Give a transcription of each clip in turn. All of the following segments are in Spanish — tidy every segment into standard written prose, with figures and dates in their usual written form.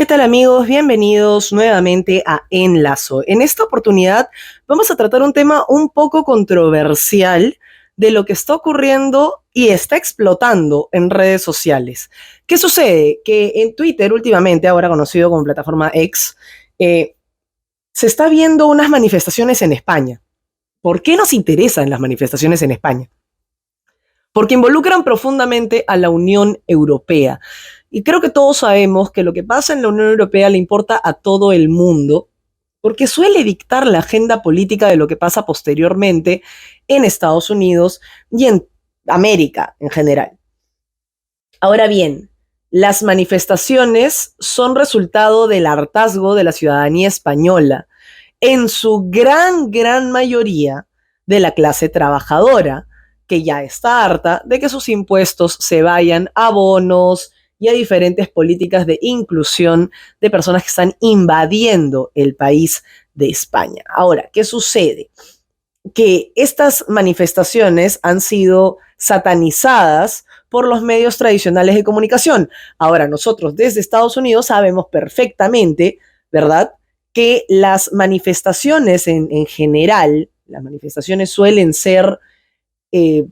¿Qué tal amigos? Bienvenidos nuevamente a Enlazo. En esta oportunidad vamos a tratar un tema un poco controversial de lo que está ocurriendo y está explotando en redes sociales. ¿Qué sucede? Que en Twitter últimamente, ahora conocido como plataforma X, se está viendo unas manifestaciones en España. ¿Por qué nos interesan las manifestaciones en España? Porque involucran profundamente a la Unión Europea. Y creo que todos sabemos que lo que pasa en la Unión Europea le importa a todo el mundo, porque suele dictar la agenda política de lo que pasa posteriormente en Estados Unidos y en América en general. Ahora bien, las manifestaciones son resultado del hartazgo de la ciudadanía española, en su gran mayoría de la clase trabajadora, que ya está harta de que sus impuestos se vayan a bonos y a diferentes políticas de inclusión de personas que están invadiendo el país de España. Ahora, ¿qué sucede? Que estas manifestaciones han sido satanizadas por los medios tradicionales de comunicación. Ahora, nosotros desde Estados Unidos sabemos perfectamente, ¿verdad?, que las manifestaciones en general, las manifestaciones suelen ser eh,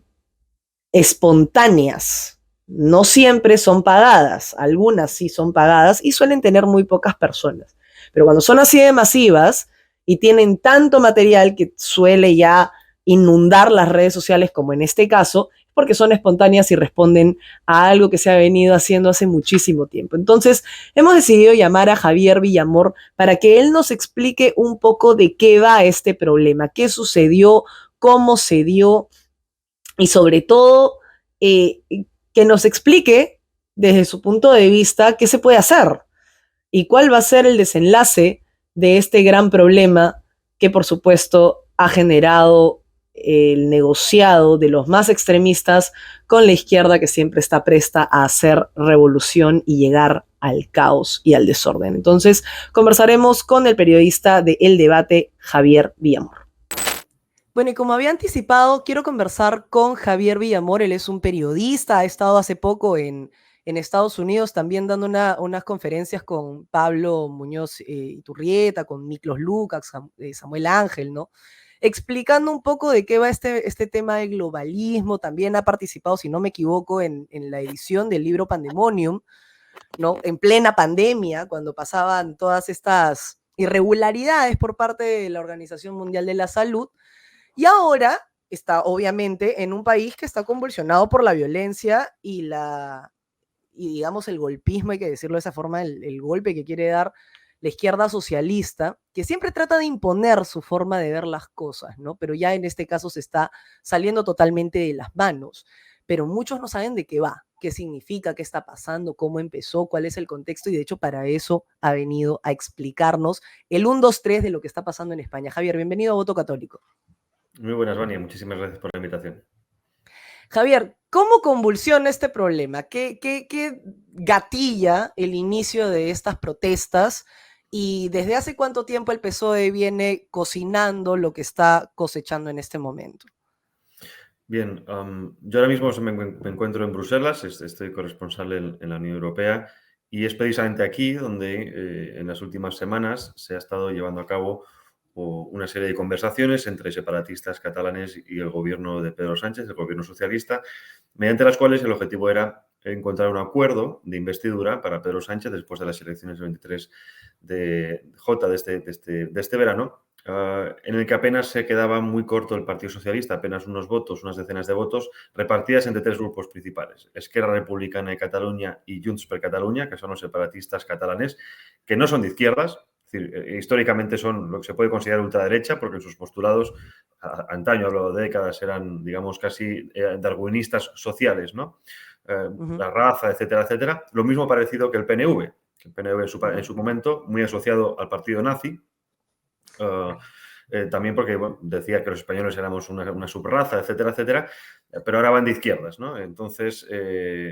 espontáneas, no siempre son pagadas, algunas sí son pagadas y suelen tener muy pocas personas. Pero cuando son así de masivas y tienen tanto material que suele ya inundar las redes sociales, como en este caso, porque son espontáneas y responden a algo que se ha venido haciendo hace muchísimo tiempo. Entonces, hemos decidido llamar a Javier Villamor para que él nos explique un poco de qué va este problema, qué sucedió, cómo se dio y sobre todo eh, que nos explique desde su punto de vista qué se puede hacer y cuál va a ser el desenlace de este gran problema que por supuesto ha generado el negociado de los más extremistas con la izquierda, que siempre está presta a hacer revolución y llegar al caos y al desorden. Entonces conversaremos con el periodista de El Debate, Javier Villamor. Bueno, y como había anticipado, quiero conversar con Javier Villamor. Él es un periodista, ha estado hace poco en Estados Unidos también dando unas conferencias con Pablo Muñoz Iturrieta, con Miklos Lukács, Samuel Ángel, ¿no? Explicando un poco de qué va este tema del globalismo. También ha participado, si no me equivoco, en la edición del libro Pandemonium, ¿no? En plena pandemia, cuando pasaban todas estas irregularidades por parte de la Organización Mundial de la Salud. Y ahora está obviamente en un país que está convulsionado por la violencia y digamos el golpismo, hay que decirlo de esa forma, el golpe que quiere dar la izquierda socialista, que siempre trata de imponer su forma de ver las cosas, ¿no? Pero ya en este caso se está saliendo totalmente de las manos. Pero muchos no saben de qué va, qué significa, qué está pasando, cómo empezó, cuál es el contexto, y de hecho para eso ha venido a explicarnos el 1, 2, 3 de lo que está pasando en España. Javier, bienvenido a Voto Católico. Muy buenas, Vania. Muchísimas gracias por la invitación. Javier, ¿cómo convulsiona este problema? ¿Qué gatilla el inicio de estas protestas? ¿Y desde hace cuánto tiempo el PSOE viene cocinando lo que está cosechando en este momento? Bien, yo ahora mismo me encuentro en Bruselas, estoy corresponsal en la Unión Europea y es precisamente aquí donde en las últimas semanas se ha estado llevando a cabo una serie de conversaciones entre separatistas catalanes y el gobierno de Pedro Sánchez, el gobierno socialista, mediante las cuales el objetivo era encontrar un acuerdo de investidura para Pedro Sánchez después de las elecciones del 23 de este verano, en el que apenas se quedaba muy corto el Partido Socialista, apenas unos votos, unas decenas de votos, repartidas entre tres grupos principales: Esquerra Republicana de Cataluña y Junts per Catalunya, que son los separatistas catalanes, que no son de izquierdas. Es decir, históricamente son lo que se puede considerar ultraderecha, porque en sus postulados, antaño, hablo de décadas, eran, digamos, casi darwinistas sociales, ¿no? La raza, etcétera, etcétera. Lo mismo parecido que el PNV. El PNV en su momento, muy asociado al partido nazi, también porque bueno, decía que los españoles éramos una subraza, etcétera, etcétera, pero ahora van de izquierdas, ¿no? Entonces,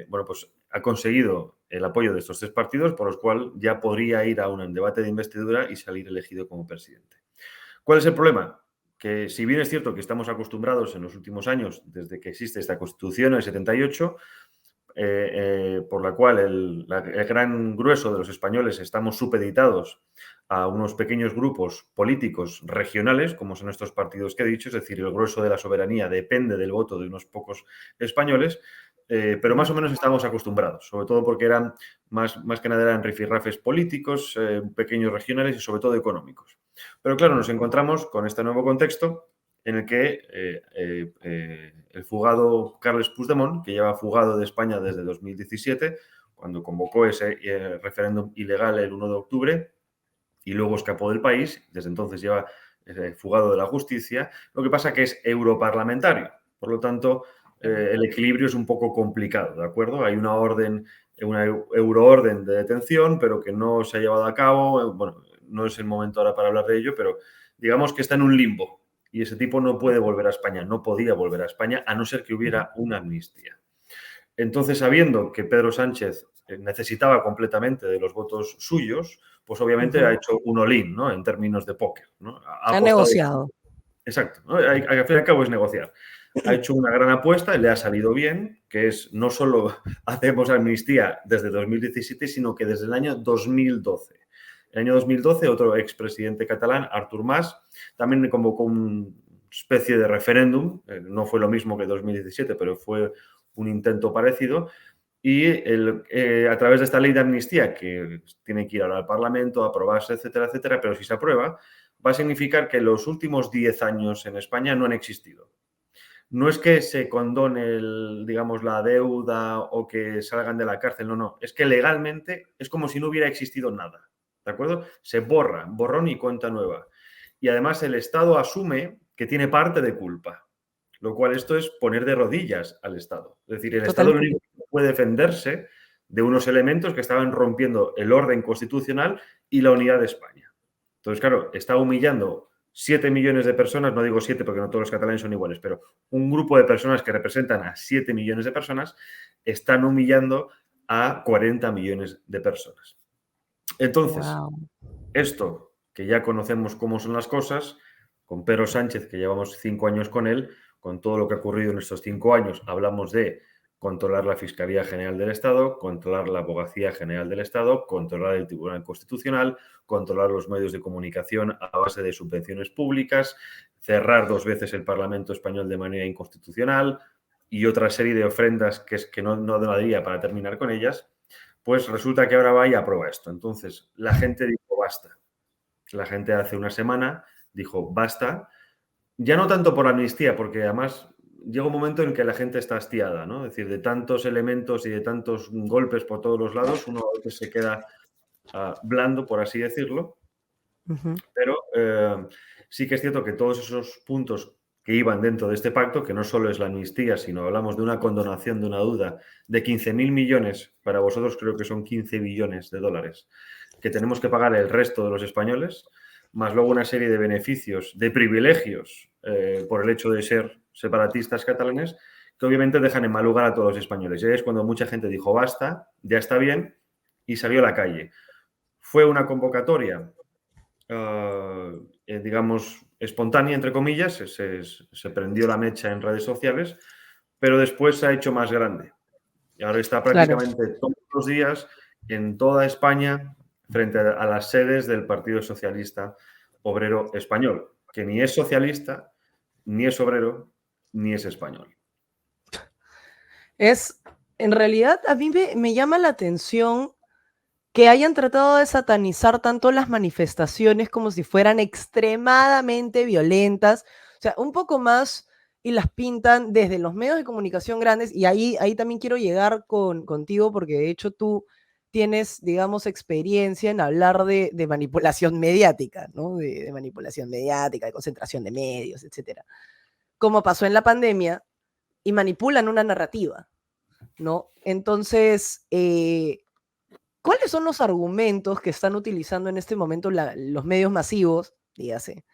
bueno, pues ha conseguido el apoyo de estos tres partidos, por los cuales ya podría ir a un debate de investidura y salir elegido como presidente. ¿Cuál es el problema? Que si bien es cierto que estamos acostumbrados en los últimos años, desde que existe esta Constitución, en el 78, por la cual el gran grueso de los españoles estamos supeditados a unos pequeños grupos políticos regionales, como son estos partidos que he dicho, es decir, el grueso de la soberanía depende del voto de unos pocos españoles, pero más o menos estamos acostumbrados, sobre todo porque eran más que nada eran rifirrafes políticos, pequeños regionales y sobre todo económicos. Pero claro, nos encontramos con este nuevo contexto en el que el fugado Carles Puigdemont, que lleva fugado de España desde 2017, cuando convocó ese referéndum ilegal el 1 de octubre y luego escapó del país, desde entonces lleva fugado de la justicia, lo que pasa que es europarlamentario. Por lo tanto, el equilibrio es un poco complicado, ¿de acuerdo? Hay una euroorden de detención, pero que no se ha llevado a cabo. Bueno, no es el momento ahora para hablar de ello, pero digamos que está en un limbo. Y ese tipo no puede volver a España, no podía volver a España, a no ser que hubiera una amnistía. Entonces, sabiendo que Pedro Sánchez necesitaba completamente de los votos suyos, pues obviamente ha hecho un all-in, ¿no? En términos de póker, ¿no? Ha negociado. Exacto, ¿no? Al fin y al cabo es negociar. Ha hecho una gran apuesta y le ha salido bien, que es no solo hacemos amnistía desde 2017, sino que desde el año 2012. El año 2012, otro expresidente catalán, Artur Mas, también convocó una especie de referéndum, no fue lo mismo que 2017, pero fue un intento parecido, y a través de esta ley de amnistía, que tiene que ir ahora al Parlamento, aprobarse, etcétera, etcétera, pero si se aprueba, va a significar que los últimos 10 años en España no han existido. No es que se condone, digamos, la deuda o que salgan de la cárcel, no. Es que legalmente es como si no hubiera existido nada, ¿de acuerdo? Se borra, borrón y cuenta nueva. Y además el Estado asume que tiene parte de culpa, lo cual esto es poner de rodillas al Estado. Es decir, el Estado lo único que puede defenderse de unos elementos que estaban rompiendo el orden constitucional y la unidad de España. Entonces, claro, está humillando 7 millones de personas, no digo 7 porque no todos los catalanes son iguales, pero un grupo de personas que representan a 7 millones de personas están humillando a 40 millones de personas. Entonces, esto que ya conocemos cómo son las cosas, con Pedro Sánchez, que llevamos 5 años con él, con todo lo que ha ocurrido en estos 5 años, hablamos de controlar la Fiscalía General del Estado, controlar la Abogacía General del Estado, controlar el Tribunal Constitucional, controlar los medios de comunicación a base de subvenciones públicas, cerrar 2 veces el Parlamento español de manera inconstitucional y otra serie de ofrendas que no daría para terminar con ellas, pues resulta que ahora va y aprueba esto. Entonces, la gente dijo basta. La gente hace una semana dijo basta, ya no tanto por la amnistía, porque además llega un momento en que la gente está hastiada, ¿no? Es decir, de tantos elementos y de tantos golpes por todos los lados, uno a veces se queda blando, por así decirlo. Pero sí que es cierto que todos esos puntos que iban dentro de este pacto, que no solo es la amnistía, sino hablamos de una condonación de una deuda de 15.000 millones, para vosotros creo que son 15 billones de dólares, que tenemos que pagar el resto de los españoles, más luego una serie de beneficios, de privilegios por el hecho de ser separatistas catalanes, que obviamente dejan en mal lugar a todos los españoles. Y es cuando mucha gente dijo basta, ya está bien, y salió a la calle. Fue una convocatoria, digamos, espontánea, entre comillas, se prendió la mecha en redes sociales, pero después se ha hecho más grande. Y ahora está prácticamente todos los días en toda España frente a las sedes del Partido Socialista Obrero Español, que ni es socialista, ni es obrero, ni es español. En realidad, a mí me llama la atención que hayan tratado de satanizar tanto las manifestaciones como si fueran extremadamente violentas, o sea, un poco más, y las pintan desde los medios de comunicación grandes, y ahí también quiero llegar contigo, porque de hecho tú tienes, digamos, experiencia en hablar de manipulación mediática, ¿no? De manipulación mediática, de concentración de medios, etcétera. Como pasó en la pandemia, y manipulan una narrativa, ¿no? Entonces, ¿cuáles son los argumentos que están utilizando en este momento los medios masivos, dígase,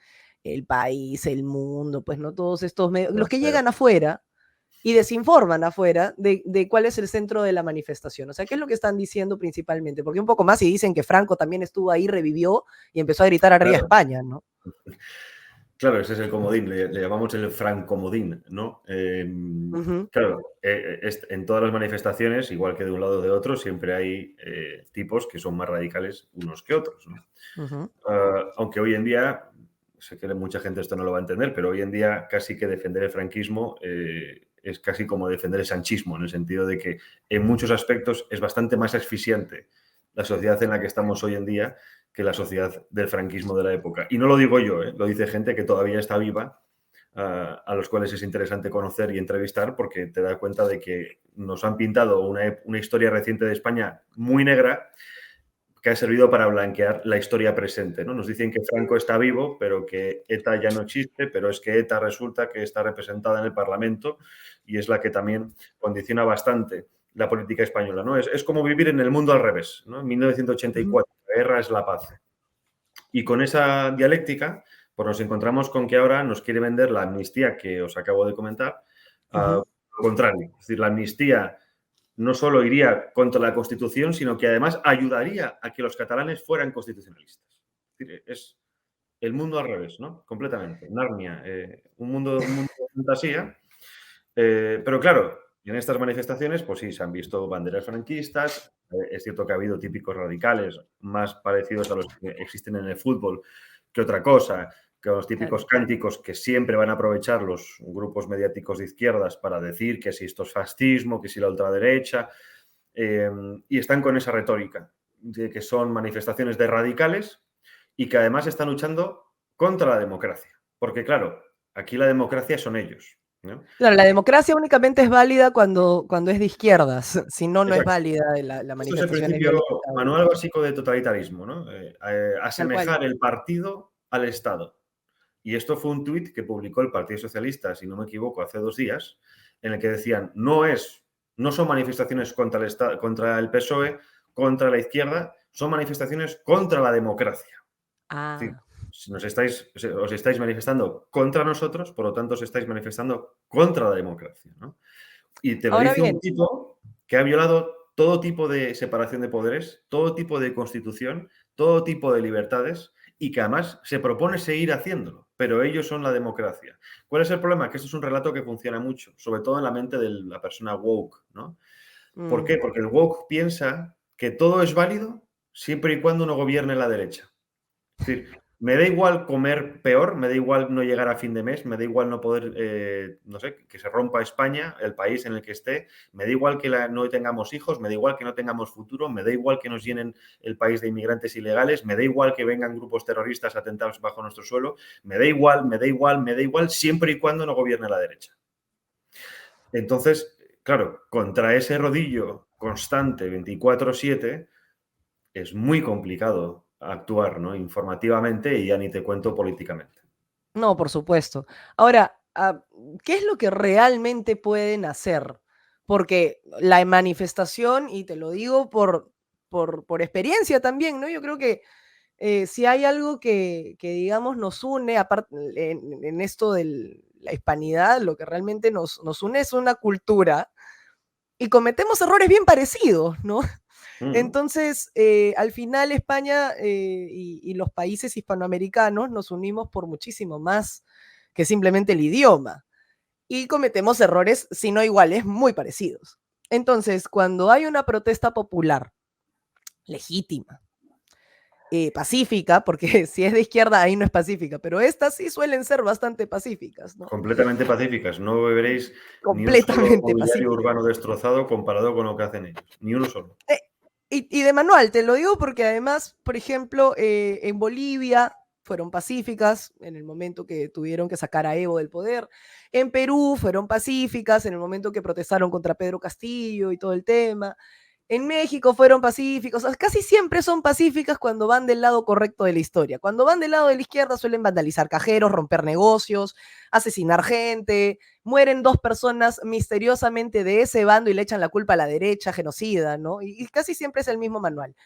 El País, El Mundo, pues no todos estos medios, los que llegan afuera y desinforman afuera de cuál es el centro de la manifestación? O sea, ¿qué es lo que están diciendo principalmente? Porque un poco más y dicen que Franco también estuvo ahí, revivió y empezó a gritar arriba España, ¿no? Claro, ese es el comodín, le llamamos el francomodín, ¿no? Ujú, Claro, en todas las manifestaciones, igual que de un lado o de otro, siempre hay tipos que son más radicales unos que otros, ¿no? ujú. Aunque hoy en día, sé que mucha gente esto no lo va a entender, pero hoy en día casi que defender el franquismo es casi como defender el sanchismo, en el sentido de que en muchos aspectos es bastante más asfixiante la sociedad en la que estamos hoy en día que la sociedad del franquismo de la época. Y no lo digo yo, lo dice gente que todavía está viva, a los cuales es interesante conocer y entrevistar, porque te das cuenta de que nos han pintado una historia reciente de España muy negra, que ha servido para blanquear la historia presente, ¿no? Nos dicen que Franco está vivo, pero que ETA ya no existe, pero es que ETA resulta que está representada en el Parlamento y es la que también condiciona bastante la política española, ¿no? Es como vivir en el mundo al revés, ¿no? En Ujú, 1984, la guerra es la paz. Y con esa dialéctica, pues nos encontramos con que ahora nos quiere vender la amnistía que os acabo de comentar, ujú. lo contrario. Es decir, la amnistía no solo iría contra la Constitución, sino que además ayudaría a que los catalanes fueran constitucionalistas. Es decir, es el mundo al revés, ¿no? Completamente. Narnia, un mundo de fantasía. Pero claro, en estas manifestaciones, pues sí, se han visto banderas franquistas. Es cierto que ha habido típicos radicales más parecidos a los que existen en el fútbol que otra cosa, que los Claro. típicos cánticos que siempre van a aprovechar los grupos mediáticos de izquierdas para decir que si esto es fascismo, que si la ultraderecha, eh, y están con esa retórica de que son manifestaciones de radicales y que además están luchando contra la democracia. Porque claro, aquí la democracia son ellos, ¿no? Claro, la democracia únicamente es válida cuando es de izquierdas, si no, no es Exacto. válida, la Esto es el manifestación es principio, violenta. manual básico de totalitarismo, ¿no? Tal cual. Asemejar el partido al Estado. Y esto fue un tuit que publicó el Partido Socialista, si no me equivoco, hace 2 días, en el que decían, no son manifestaciones contra el PSOE, contra la izquierda, son manifestaciones contra la democracia. Es decir, Ah, si os estáis manifestando contra nosotros, por lo tanto os estáis manifestando contra la democracia, ¿no? Y te lo ahora dice un bien, tipo que ha violado todo tipo de separación de poderes, todo tipo de constitución, todo tipo de libertades y que además se propone seguir haciéndolo, pero ellos son la democracia. ¿Cuál es el problema? Que esto es un relato que funciona mucho, sobre todo en la mente de la persona woke, ¿no? ¿Por mm, qué? Porque el woke piensa que todo es válido siempre y cuando no gobierne la derecha. Es decir, me da igual comer peor, me da igual no llegar a fin de mes, me da igual no poder, no sé, que se rompa España, el país en el que esté, me da igual que no tengamos hijos, me da igual que no tengamos futuro, me da igual que nos llenen el país de inmigrantes ilegales, me da igual que vengan grupos terroristas atentados bajo nuestro suelo, me da igual, me da igual, me da igual, siempre y cuando no gobierne la derecha. Entonces, claro, contra ese rodillo constante 24/7 es muy complicado actuar, ¿no? Informativamente y ya ni te cuento políticamente. no, por supuesto. Ahora, ¿qué es lo que realmente pueden hacer? Porque la manifestación, y te lo digo por experiencia también, ¿no? Yo creo que si hay algo que, digamos, nos une, aparte en esto de la hispanidad, lo que realmente nos une es una cultura y cometemos errores bien parecidos, ¿no? Mm, Entonces, al final España y los países hispanoamericanos nos unimos por muchísimo más que simplemente el idioma y cometemos errores, si no iguales, muy parecidos. Entonces, cuando hay una protesta popular legítima, pacífica, porque si es de izquierda ahí no es pacífica, pero estas sí suelen ser bastante pacíficas, ¿no? completamente pacíficas. No veréis ni un solo Completamente mobiliario pacíficas. urbano destrozado comparado con lo que hacen ellos. Ni uno solo. Eh, y de manual, te lo digo porque además, por ejemplo, en Bolivia fueron pacíficas en el momento que tuvieron que sacar a Evo del poder. En Perú fueron pacíficas en el momento que protestaron contra Pedro Castillo y todo el tema. En México fueron pacíficos, o sea, casi siempre son pacíficas cuando van del lado correcto de la historia. Cuando van del lado de la izquierda suelen vandalizar cajeros, romper negocios, asesinar gente, mueren 2 personas misteriosamente de ese bando y le echan la culpa a la derecha, genocida, ¿no? Y casi siempre es el mismo manual.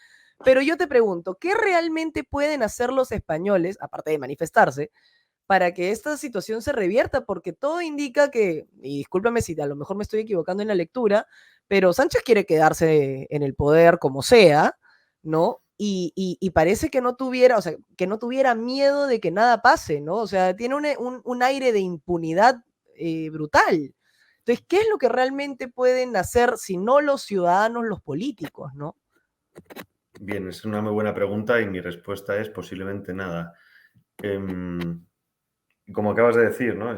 Pero yo te pregunto, ¿qué realmente pueden hacer los españoles, aparte de manifestarse, para que esta situación se revierta? Porque todo indica que, y discúlpame si a lo mejor me estoy equivocando en la lectura, pero Sánchez quiere quedarse en el poder como sea, ¿no? y parece que no tuviera, o sea, que no tuviera miedo de que nada pase, ¿no? O sea, tiene un aire de impunidad brutal. Entonces, ¿qué es lo que realmente pueden hacer si no los ciudadanos, los políticos, ¿no? Bien, es una muy buena pregunta y mi respuesta es posiblemente nada. Como acabas de decir, ¿no?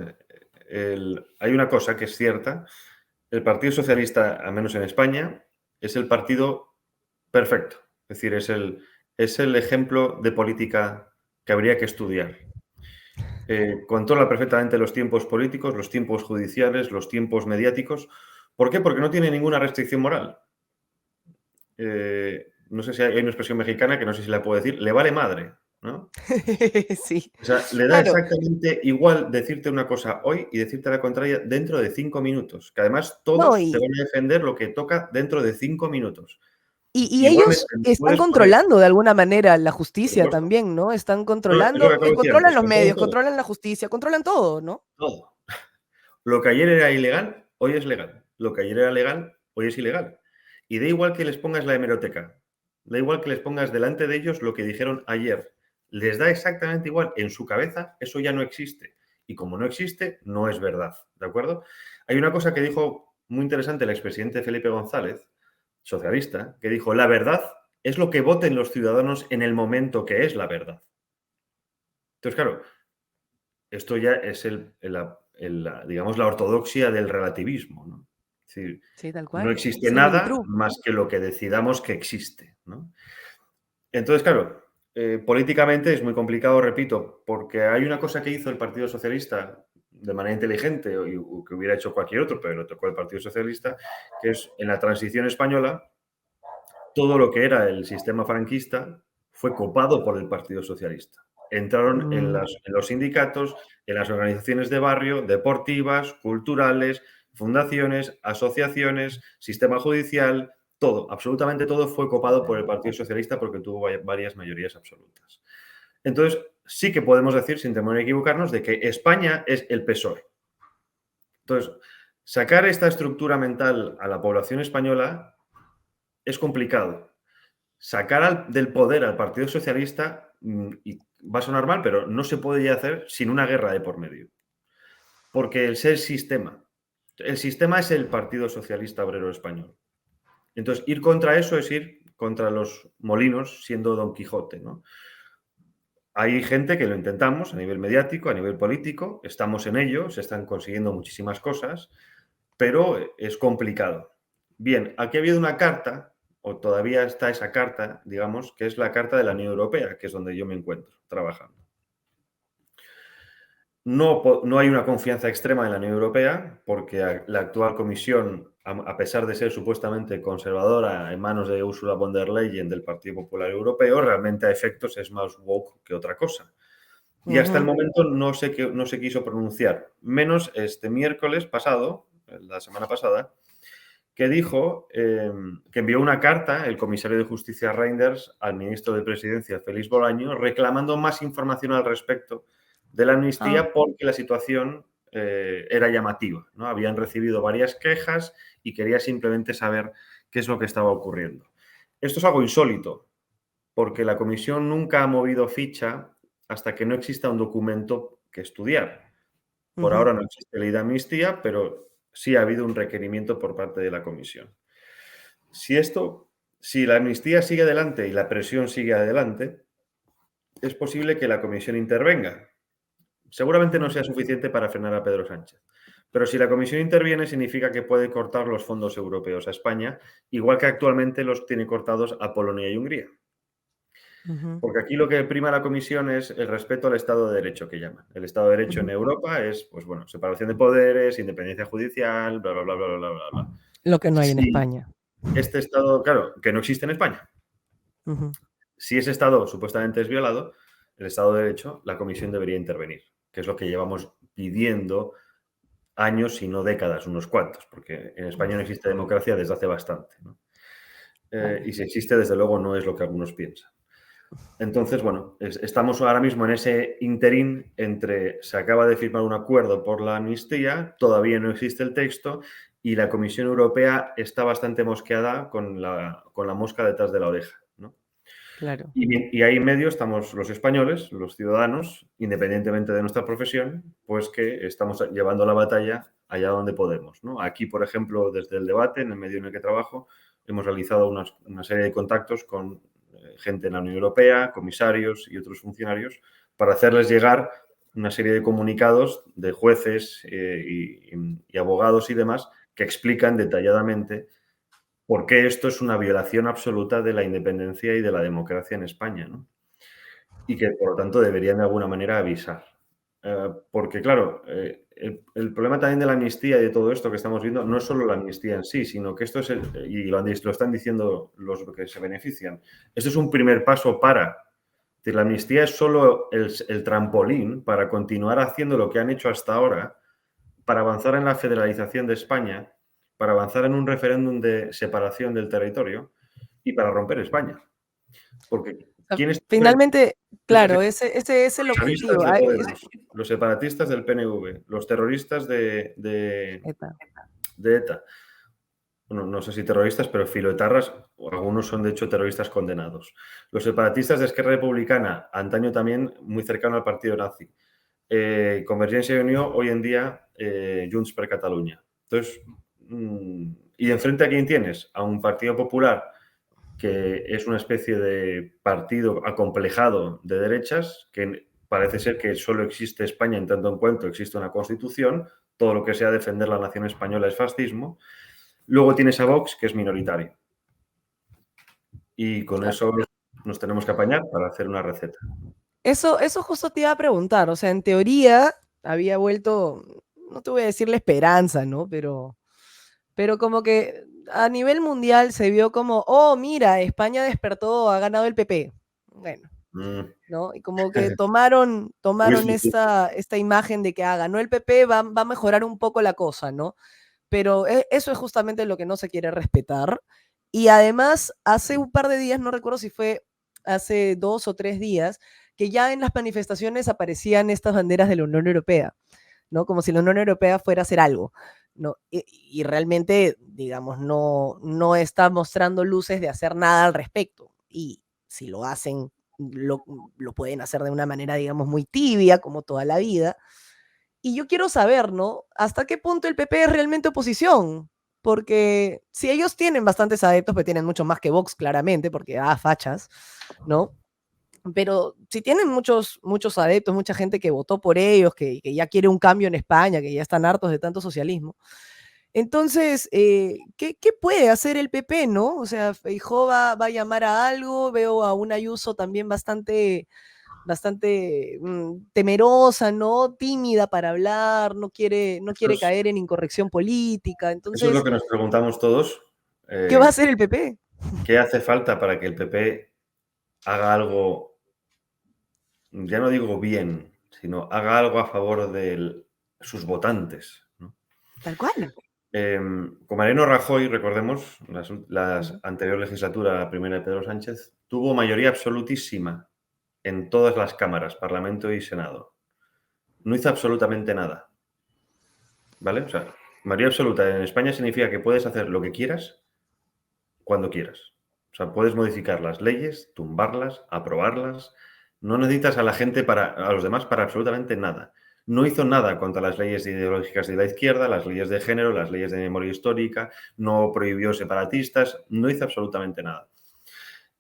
Hay una cosa que es cierta. El Partido Socialista, al menos en España, es el partido perfecto. Es decir, es el ejemplo de política que habría que estudiar. Controla perfectamente los tiempos políticos, los tiempos judiciales, los tiempos mediáticos. ¿Por qué? Porque no tiene ninguna restricción moral. No sé si hay una expresión mexicana que no sé si la puedo decir, le vale madre, ¿no? Sí, O sea, le da claro. exactamente igual decirte una cosa hoy y decirte la contraria dentro de 5 minutos, que además No, todos te van a defender lo que toca dentro de 5 minutos. y Igualmente, ellos están puedes poner, controlando de alguna manera la por justicia supuesto, también, ¿no? Están es lo que controlando, acabo de decir controlan antes, los controlan medios, todo, controlan la justicia, controlan todo, ¿no? todo. Lo que ayer era ilegal, hoy es legal. Lo que ayer era legal, hoy es ilegal. Y da igual que les pongas la hemeroteca, da igual que les pongas delante de ellos lo que dijeron ayer. Les da exactamente igual. En su cabeza eso ya no existe. Y como no existe, no es verdad. ¿De acuerdo? Hay una cosa que dijo muy interesante el expresidente Felipe González, socialista, que dijo, la verdad es lo que voten los ciudadanos en el momento que es la verdad. Entonces, claro, esto ya es digamos, la ortodoxia del relativismo, ¿no? Es decir, Sí, tal no cual. existe Simul nada true. más que lo que decidamos que existe, ¿no? Entonces, claro, políticamente es muy complicado, repito, porque hay una cosa que hizo el Partido Socialista de manera inteligente o que hubiera hecho cualquier otro, pero lo tocó el Partido Socialista, que es en la transición española, todo lo que era el sistema franquista fue copado por el Partido Socialista. Entraron en, Mm. en los sindicatos, en las organizaciones de barrio, deportivas, culturales, fundaciones, asociaciones, sistema judicial, todo, absolutamente todo fue copado por el Partido Socialista porque tuvo varias mayorías absolutas. Entonces, sí que podemos decir, sin temor a equivocarnos, de que España es el PSOE. Entonces, sacar esta estructura mental a la población española es complicado. Sacar del poder al Partido Socialista, y va a sonar mal, pero no se puede ya hacer sin una guerra de por medio. Porque el sistema es el Partido Socialista Obrero Español. Entonces, ir contra eso es ir contra los molinos siendo Don Quijote, ¿no? Hay gente que lo intentamos a nivel mediático, a nivel político, estamos en ello, se están consiguiendo muchísimas cosas, pero es complicado. Bien, aquí ha habido una carta, o todavía está esa carta, digamos, que es la Carta de la Unión Europea, que es donde yo me encuentro trabajando. No hay una confianza extrema en la Unión Europea, porque la actual Comisión, a pesar de ser supuestamente conservadora en manos de Ursula von der Leyen del Partido Popular Europeo, realmente a efectos es más woke que otra cosa. Y hasta el Ujú. momento no se quiso pronunciar, menos este miércoles pasado, la semana pasada, que dijo que envió una carta el comisario de Justicia Reinders al ministro de Presidencia, Félix Bolaño, reclamando más información al respecto de la Ah, amnistía porque la situación era llamativa, ¿no? Habían recibido varias quejas y quería simplemente saber qué es lo que estaba ocurriendo. Esto es algo insólito, porque la comisión nunca ha movido ficha hasta que no exista un documento que estudiar. Por ujú. ahora no existe ley de amnistía, pero sí ha habido un requerimiento por parte de la comisión. Si la amnistía sigue adelante y la presión sigue adelante, es posible que la comisión intervenga. Seguramente no sea suficiente para frenar a Pedro Sánchez. Pero si la comisión interviene, significa que puede cortar los fondos europeos a España, igual que actualmente los tiene cortados a Polonia y Hungría. Ujú, Porque aquí lo que prima la comisión es el respeto al Estado de Derecho, que llaman. El Estado de Derecho en ujú. Europa es, pues bueno, separación de poderes, independencia judicial, bla, bla, bla, bla, bla, bla, bla. Lo que no hay en Si España. este Estado, claro, que no existe en España, Ujú. si ese Estado supuestamente es violado, el Estado de Derecho, la comisión debería intervenir, que es lo que llevamos pidiendo años, si no décadas, unos cuantos, porque en España no existe democracia desde hace bastante, ¿no? Vale. Y si existe, desde luego, no es lo que algunos piensan. Entonces, bueno, estamos ahora mismo en ese interín entre se acaba de firmar un acuerdo por la amnistía, todavía no existe el texto y la Comisión Europea está bastante mosqueada con la mosca detrás de la oreja, ¿no? claro. Y ahí en medio estamos los españoles, los ciudadanos, independientemente de nuestra profesión, pues que estamos llevando la batalla allá donde podemos, ¿no? Aquí, por ejemplo, desde el debate, en el medio en el que trabajo, hemos realizado una serie de contactos con gente en la Unión Europea, comisarios y otros funcionarios, para hacerles llegar una serie de comunicados de jueces y abogados y demás que explican detalladamente por qué esto es una violación absoluta de la independencia y de la democracia en España, ¿no? Y que, por lo tanto, deberían de alguna manera avisar. Porque, claro, el problema también de la amnistía y de todo esto que estamos viendo no es solo la amnistía en sí, sino que esto es, y lo están diciendo los que se benefician, esto es un primer paso para. Es decir, la amnistía es solo el trampolín para continuar haciendo lo que han hecho hasta ahora, para avanzar en la federalización de España, para avanzar en un referéndum de separación del territorio y para romper España. Porque ¿quiénes Finalmente, claro, efectivamente, ese es el los chavistas objetivo. de Podemos, los separatistas del PNV, los terroristas Eta. de ETA? Bueno, no sé si terroristas, pero filoetarras, algunos son de hecho terroristas condenados. Los separatistas de Esquerra Republicana, antaño también muy cercano al partido nazi. Convergencia y Unió, hoy en día Junts per Catalunya. Entonces, ¿y enfrente a quién tienes? A un Partido Popular que es una especie de partido acomplejado de derechas, que parece ser que solo existe España en tanto en cuanto existe una constitución, todo lo que sea defender la nación española es fascismo. Luego tienes a Vox, que es minoritario. Y con eso nos tenemos que apañar para hacer una receta. Eso justo te iba a preguntar, o sea, en teoría había vuelto, no te voy a decir la esperanza, ¿no? Pero como que a nivel mundial se vio como, oh, mira, España despertó, ha ganado el PP. Bueno, Mm. ¿no? Y como que tomaron esta imagen de que ganó el PP, va a mejorar un poco la cosa, ¿no? Pero eso es justamente lo que no se quiere respetar. Y además, hace un par de días, no recuerdo si fue hace 2 o 3 días, que ya en las manifestaciones aparecían estas banderas de la Unión Europea, ¿no? Como si la Unión Europea fuera a hacer algo, ¿no? Y realmente, digamos, no está mostrando luces de hacer nada al respecto. Y si lo hacen, lo pueden hacer de una manera, digamos, muy tibia, como toda la vida. Y yo quiero saber, ¿no? ¿Hasta qué punto el PP es realmente oposición? Porque si ellos tienen bastantes adeptos, pues tienen mucho más que Vox, claramente, porque, fachas, ¿no? Pero si tienen muchos adeptos, mucha gente que votó por ellos, que ya quiere un cambio en España, que ya están hartos de tanto socialismo. Entonces, ¿qué puede hacer el PP, no? O sea, Feijóo va a llamar a algo, veo a un Ayuso también bastante temerosa, ¿no? Tímida para hablar, no quiere caer en incorrección política. Eso es lo Entonces, que nos preguntamos todos. ¿qué va a hacer el PP? ¿Qué hace falta para que el PP haga algo, ya no digo bien, sino haga algo a favor de sus votantes, ¿no? Tal cual. Con Mariano Rajoy, recordemos, la Ujú. anterior legislatura, la primera de Pedro Sánchez, tuvo mayoría absolutísima en todas las cámaras, Parlamento y Senado. No hizo absolutamente nada, ¿vale? O sea, mayoría absoluta en España significa que puedes hacer lo que quieras cuando quieras. O sea, puedes modificar las leyes, tumbarlas, aprobarlas. No necesitas a la gente a los demás para absolutamente nada. No hizo nada contra las leyes ideológicas de la izquierda, las leyes de género, las leyes de memoria histórica, no prohibió separatistas, no hizo absolutamente nada.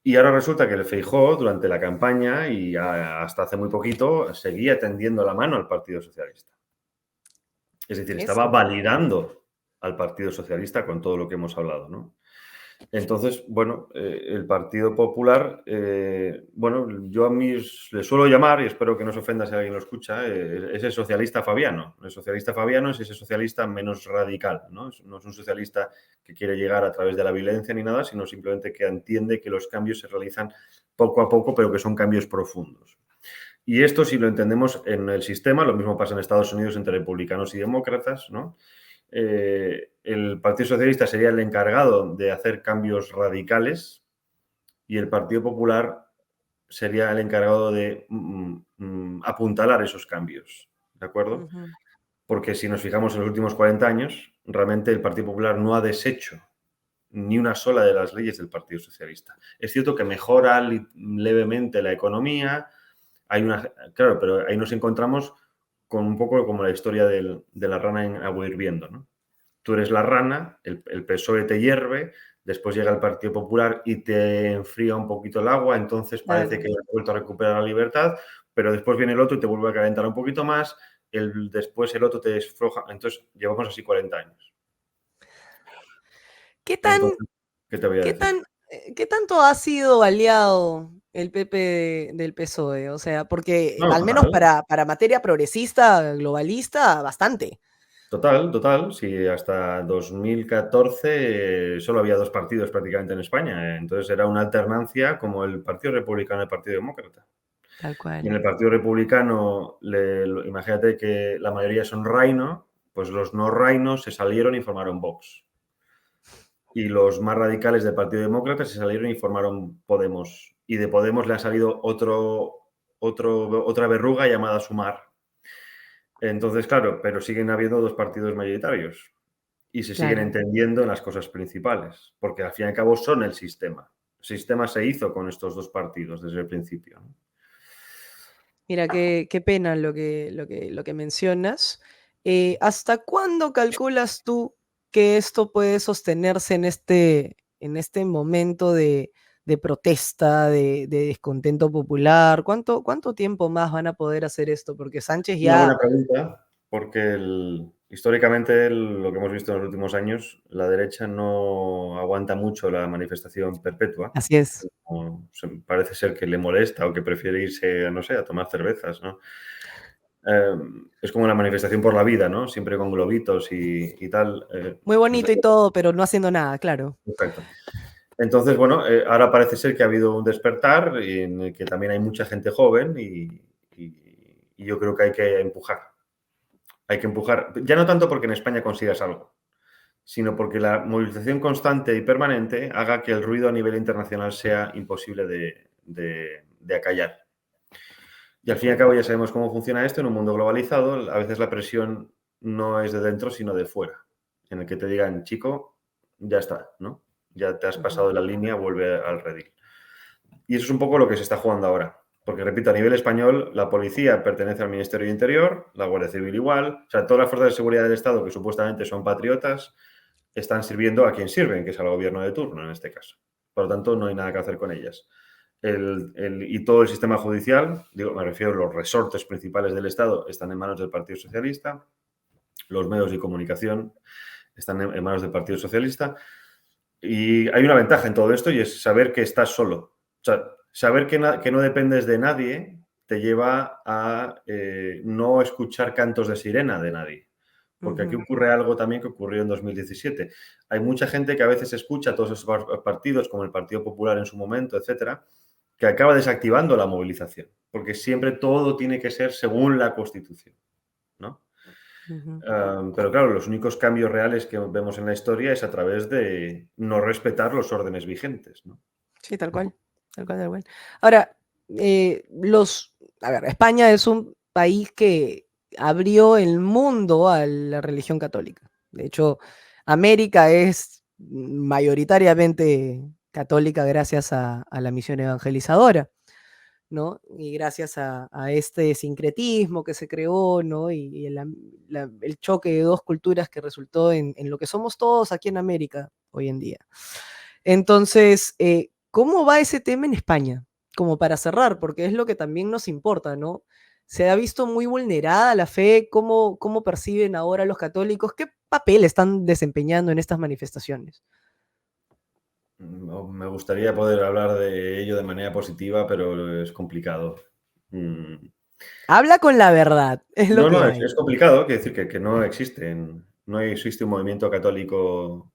Y ahora resulta que el Feijóo, durante la campaña y hasta hace muy poquito, seguía tendiendo la mano al Partido Socialista. Es decir, estaba Eso. validando al Partido Socialista con todo lo que hemos hablado, ¿no? Entonces, bueno, el Partido Popular, bueno, yo a mí le suelo llamar, y espero que no se ofenda si alguien lo escucha, ese socialista fabiano. El socialista fabiano es ese socialista menos radical, ¿no? No es un socialista que quiere llegar a través de la violencia ni nada, sino simplemente que entiende que los cambios se realizan poco a poco, pero que son cambios profundos. Y esto, si lo entendemos en el sistema, lo mismo pasa en Estados Unidos entre republicanos y demócratas, ¿no? El Partido Socialista sería el encargado de hacer cambios radicales y el Partido Popular sería el encargado de apuntalar esos cambios, ¿de acuerdo? Ujú. Porque si nos fijamos en los últimos 40 años, realmente el Partido Popular no ha deshecho ni una sola de las leyes del Partido Socialista. Es cierto que mejora levemente la economía, claro, pero ahí nos encontramos con un poco como la historia de la rana en agua hirviendo, ¿no? Tú eres la rana, el PSOE te hierve, después llega el Partido Popular y te enfría un poquito el agua, entonces parece Claro. que has vuelto a recuperar la libertad, pero después viene el otro y te vuelve a calentar un poquito más, después el otro te desfloja, entonces llevamos así 40 años. ¿Qué tan, Entonces, ¿qué te voy a qué decir? tan, qué tanto ha sido aliado el PP del PSOE? O sea, porque No, al menos total, para materia progresista, globalista, bastante. total. Sí, hasta 2014 solo había dos partidos prácticamente en España. Entonces era una alternancia como el Partido Republicano y el Partido Demócrata. Tal Y en cual. el Partido Republicano, imagínate que la mayoría son Reino, pues los no Reinos se salieron y formaron Vox. Y los más radicales del Partido Demócrata se salieron y formaron Podemos. Y de Podemos le ha salido otra verruga llamada Sumar. Entonces, claro, pero siguen habiendo dos partidos mayoritarios y se siguen Claro. entendiendo en las cosas principales, porque al fin y al cabo son el sistema. El sistema se hizo con estos dos partidos desde el principio, ¿no? Mira, qué pena lo que mencionas. ¿Hasta cuándo calculas tú que esto puede sostenerse en este momento de protesta, de descontento popular? ¿Cuánto tiempo más van a poder hacer esto? Porque Sánchez Una buena ya. pregunta, porque históricamente lo que hemos visto en los últimos años, la derecha no aguanta mucho la manifestación perpetua. Así es. Parece ser que le molesta o que prefiere irse, no sé, a tomar cervezas, ¿no? Es como la manifestación por la vida, ¿no? Siempre con globitos y tal. Muy bonito y todo, pero no haciendo nada, claro. Perfecto. Entonces, bueno, ahora parece ser que ha habido un despertar en el que también hay mucha gente joven y yo creo que hay que empujar. Hay que empujar, ya no tanto porque en España consigas algo, sino porque la movilización constante y permanente haga que el ruido a nivel internacional sea imposible de acallar. Y al fin y al cabo ya sabemos cómo funciona esto en un mundo globalizado. A veces la presión no es de dentro, sino de fuera, en el que te digan, chico, ya está, ¿no? Ya te has Ujú. pasado de la línea, vuelve al redil. Y eso es un poco lo que se está jugando ahora. Porque, repito, a nivel español, la policía pertenece al Ministerio de Interior, la Guardia Civil igual, o sea, todas las fuerzas de seguridad del Estado, que supuestamente son patriotas, están sirviendo a quien sirven, que es al gobierno de turno en este caso. Por lo tanto, no hay nada que hacer con ellas. Y todo el sistema judicial, digo, me refiero a los resortes principales del Estado, están en manos del Partido Socialista, los medios de comunicación están en manos del Partido Socialista, y hay una ventaja en todo esto y es saber que estás solo. O sea, saber que no dependes de nadie te lleva a no escuchar cantos de sirena de nadie. Porque aquí Ujú. ocurre algo también que ocurrió en 2017. Hay mucha gente que a veces escucha todos esos partidos, como el Partido Popular en su momento, etcétera, que acaba desactivando la movilización. Porque siempre todo tiene que ser según la Constitución, ¿no? Ujú. Pero claro, los únicos cambios reales que vemos en la historia es a través de no respetar los órdenes vigentes, ¿no? Sí, tal cual, tal cual, tal cual. Ahora, a ver, España es un país que abrió el mundo a la religión católica. De hecho, América es mayoritariamente católica gracias a la misión evangelizadora, ¿no? Y gracias a este sincretismo que se creó, ¿no? Y el choque de dos culturas que resultó en lo que somos todos aquí en América hoy en día. Entonces, ¿cómo va ese tema en España? Como para cerrar, porque es lo que también nos importa, ¿no? Se ha visto muy vulnerada la fe, ¿cómo perciben ahora los católicos? ¿Qué papel están desempeñando en estas manifestaciones? Me gustaría poder hablar de ello de manera positiva, pero es complicado. Mm, Habla con la verdad, es lo No, que es, hay. es complicado, quiero decir que no existe un movimiento católico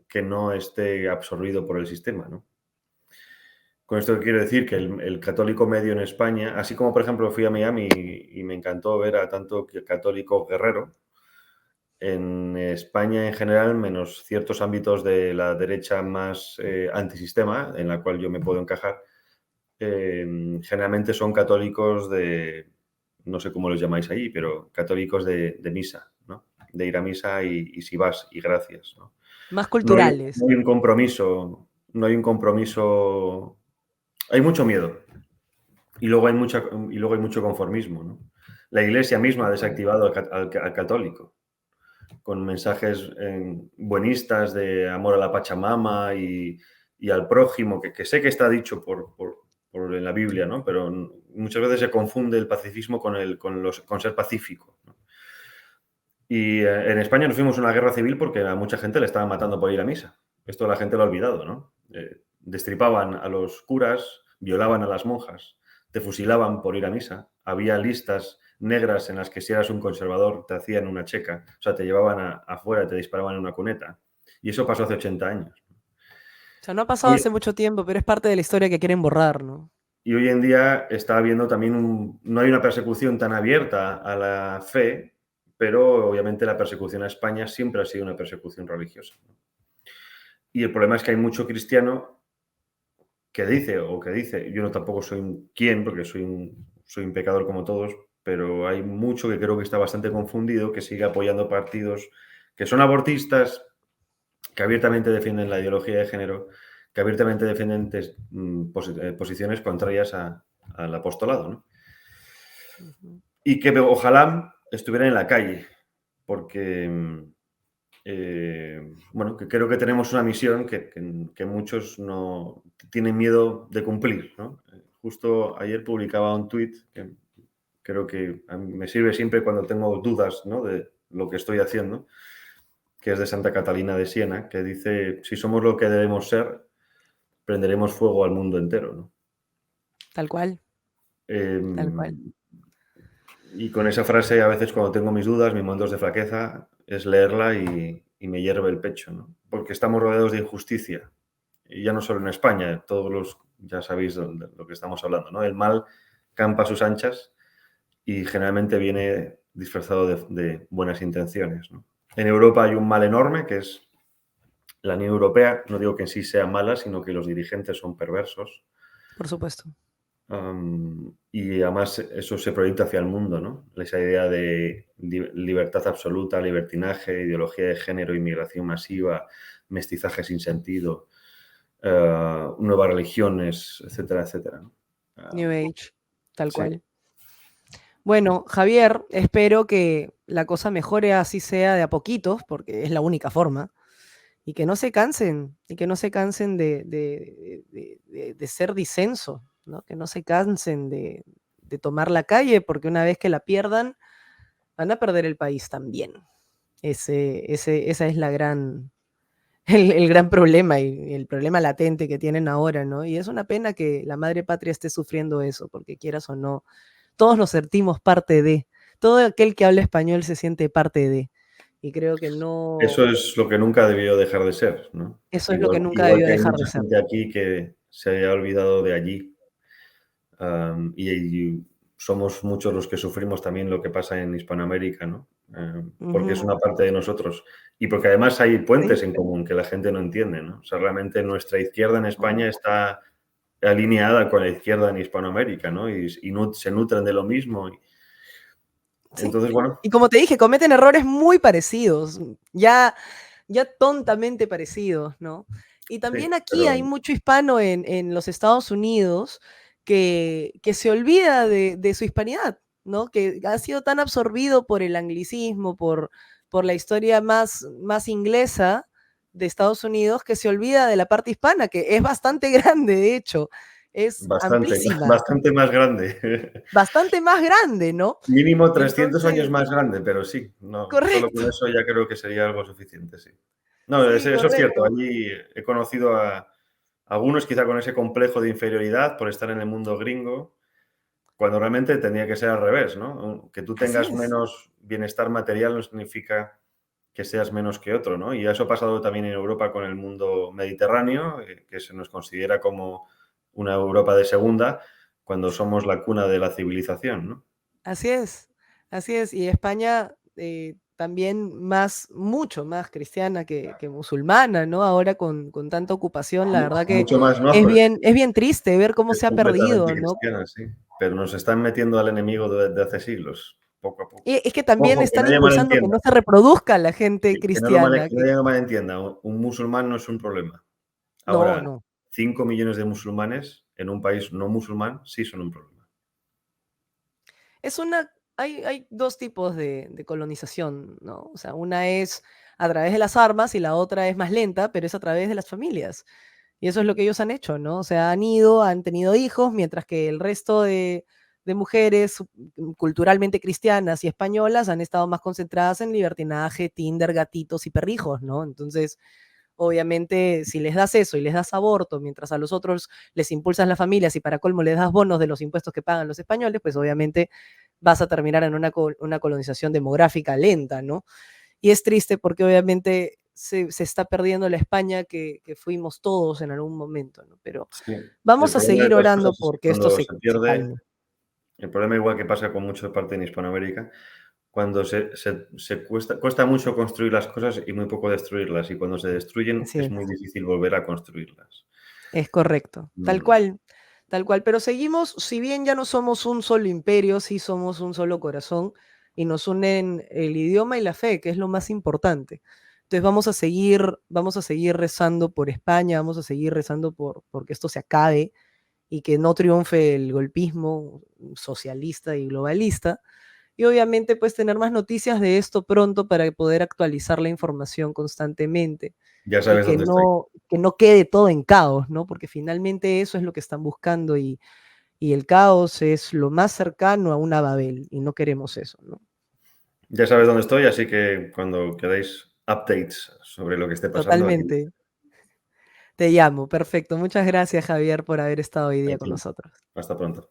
que no esté absorbido por el sistema, ¿no? Con esto quiero decir que el católico medio en España, así como por ejemplo fui a Miami y me encantó ver a tanto católico guerrero, en España en general, menos ciertos ámbitos de la derecha más antisistema, en la cual yo me puedo encajar, generalmente son católicos no sé cómo los llamáis ahí, pero católicos de misa, ¿no? De ir a misa y si vas y gracias, ¿no? Más No hay, culturales. no hay un compromiso, no hay un compromiso, hay mucho miedo y luego hay mucho conformismo, ¿no? La Iglesia misma ha Tal cual. desactivado al católico con mensajes buenistas de amor a la Pachamama y al prójimo, que sé que está dicho por en la Biblia, ¿no? Pero muchas veces se confunde el pacifismo con ser pacífico, ¿no? Y en España nos fuimos a una guerra civil porque a mucha gente le estaban matando por ir a misa. Esto la gente lo ha olvidado, ¿no? Destripaban a los curas, violaban a las monjas, te fusilaban por ir a misa. Había listas negras en las que si eras un conservador te hacían una checa, o sea, te llevaban afuera, te disparaban en una cuneta. Y eso pasó hace 80 años. O sea, no ha pasado Y, hace mucho tiempo, pero es parte de la historia que quieren borrar, ¿no? y hoy en día está habiendo también no hay una persecución tan abierta a la fe, pero obviamente la persecución a España siempre ha sido una persecución religiosa, ¿no? Y el problema es que hay mucho cristiano que dice, yo no tampoco soy quien, porque soy un pecador como todos, pero hay mucho que creo que está bastante confundido, que sigue apoyando partidos que son abortistas, que abiertamente defienden la ideología de género, que abiertamente defienden posiciones contrarias al apostolado, ¿no? Ujú. Y que ojalá estuvieran en la calle, porque bueno, que creo que tenemos una misión que muchos no tienen miedo de cumplir, ¿no? Justo ayer publicaba un tuit que creo que a mí me sirve siempre cuando tengo dudas, ¿no?, de lo que estoy haciendo, que es de Santa Catalina de Siena, que dice, si somos lo que debemos ser, prenderemos fuego al mundo entero, ¿no? Tal cual, tal cual. Em, y con esa frase, a veces cuando tengo mis dudas, mis momentos de flaqueza, es leerla y me hierve el pecho, ¿no? Porque estamos rodeados de injusticia. Y ya no solo en España, ya sabéis de lo que estamos hablando, ¿no? El mal campa a sus anchas y generalmente viene disfrazado de buenas intenciones, ¿no? En Europa hay un mal enorme, que es la Unión Europea. No digo que en sí sea mala, sino que los dirigentes son perversos. Por supuesto. Y además eso se proyecta hacia el mundo, ¿no? Esa idea de libertad absoluta, libertinaje, ideología de género, inmigración masiva, mestizaje sin sentido, nuevas religiones, etcétera, etcétera, ¿no? New Age, tal Sí, cual. Bueno, Javier, espero que la cosa mejore así sea de a poquitos, porque es la única forma, y que no se cansen, y que no se cansen de ser disenso, ¿no? Que no se cansen de tomar la calle, porque una vez que la pierdan, van a perder el país también. Esa es la gran, el gran problema y el problema latente que tienen ahora, ¿no? Y es una pena que la madre patria esté sufriendo eso, porque quieras o no, todos nos sentimos parte de, todo aquel que habla español se siente parte de, y creo que eso no, es lo que nunca debió dejar de ser, ¿no? eso es lo que Igual, nunca igual debió que hay dejar mucha de ser. gente aquí que se ha olvidado de allí. Y somos muchos los que sufrimos también lo que pasa en Hispanoamérica, ¿no? Porque es Ujú. una parte de nosotros. Y porque además hay Sí, puentes en común que la gente no entiende, ¿no? O sea, realmente nuestra izquierda en ujú. España está alineada con la izquierda en Hispanoamérica, ¿no? Y se nutren de lo mismo. Sí. Entonces, bueno, Y como te dije, cometen errores muy parecidos, ya, ya tontamente parecidos, ¿no? Y sí, también aquí pero hay mucho hispano en los Estados Unidos que se olvida de su hispanidad, ¿no? Que ha sido tan absorbido por el anglicismo, por la historia más inglesa de Estados Unidos, que se olvida de la parte hispana, que es bastante grande, de hecho, es bastante, amplísima, bastante más grande. bastante más grande, ¿no? Mínimo 300 años Entonces, más grande, pero sí, no, solo con correcto. eso ya creo que sería algo suficiente, sí. No, Sí, eso es cierto. correcto. Allí he conocido a algunos quizá con ese complejo de inferioridad por estar en el mundo gringo, cuando realmente tendría que ser al revés, ¿no? Que tú Así tengas es. menos bienestar material no significa que seas menos que otro, ¿no? Y eso ha pasado también en Europa con el mundo mediterráneo, que se nos considera como una Europa de segunda, cuando somos la cuna de la civilización, ¿no? Así es. Así es. Y España también mucho más cristiana que musulmana, ¿no? Ahora con tanta ocupación, la verdad que Mucho más, no, pues es bien triste ver cómo es se ha completamente perdido, ¿no? cristiana, sí. Pero nos están metiendo al enemigo de hace siglos. poco a poco. Y es que también Ojo, que están nadie impulsando que malentienda, no se reproduzca la gente cristiana. que nadie lo malentienda, un musulmán no es un problema. No, Ahora, no. 5 millones de musulmanes en un país no musulmán sí son un problema. Hay dos tipos de colonización, ¿no? O sea, una es a través de las armas y la otra es más lenta, pero es a través de las familias. Y eso es lo que ellos han hecho, ¿no? O sea, han ido, han tenido hijos, mientras que el resto de mujeres culturalmente cristianas y españolas han estado más concentradas en libertinaje, Tinder, gatitos y perrijos, ¿no? Entonces, obviamente, si les das eso y les das aborto, mientras a los otros les impulsas las familias y para colmo les das bonos de los impuestos que pagan los españoles, pues obviamente vas a terminar en una colonización demográfica lenta, ¿no? Y es triste porque obviamente se está perdiendo la España que fuimos todos en algún momento, ¿no? Pero Sí. El vamos a problema de seguir estas orando cosas es que porque esto cuando se, se se pierde, calme. el problema igual que pasa con mucha parte en Hispanoamérica, cuando cuesta mucho construir las cosas y muy poco destruirlas, y cuando se destruyen Así es muy es. difícil volver a construirlas. Es correcto, tal Mm, cual, tal cual. Pero seguimos, si bien ya no somos un solo imperio, sí somos un solo corazón y nos unen el idioma y la fe, que es lo más importante. Entonces vamos a seguir rezando por España, vamos a seguir rezando por que esto se acabe y que no triunfe el golpismo socialista y globalista. Y obviamente, pues tener más noticias de esto pronto para poder actualizar la información constantemente ya y sabes dónde estoy. que no quede todo en caos, ¿no? Porque finalmente eso es lo que están buscando y el caos es lo más cercano a una Babel y no queremos eso, ¿no? Ya sabes dónde estoy, así que cuando queráis updates sobre lo que esté pasando aquí, Totalmente. Te llamo, perfecto. Muchas gracias, Javier, por haber estado hoy día con tranquilo. nosotros. Hasta pronto.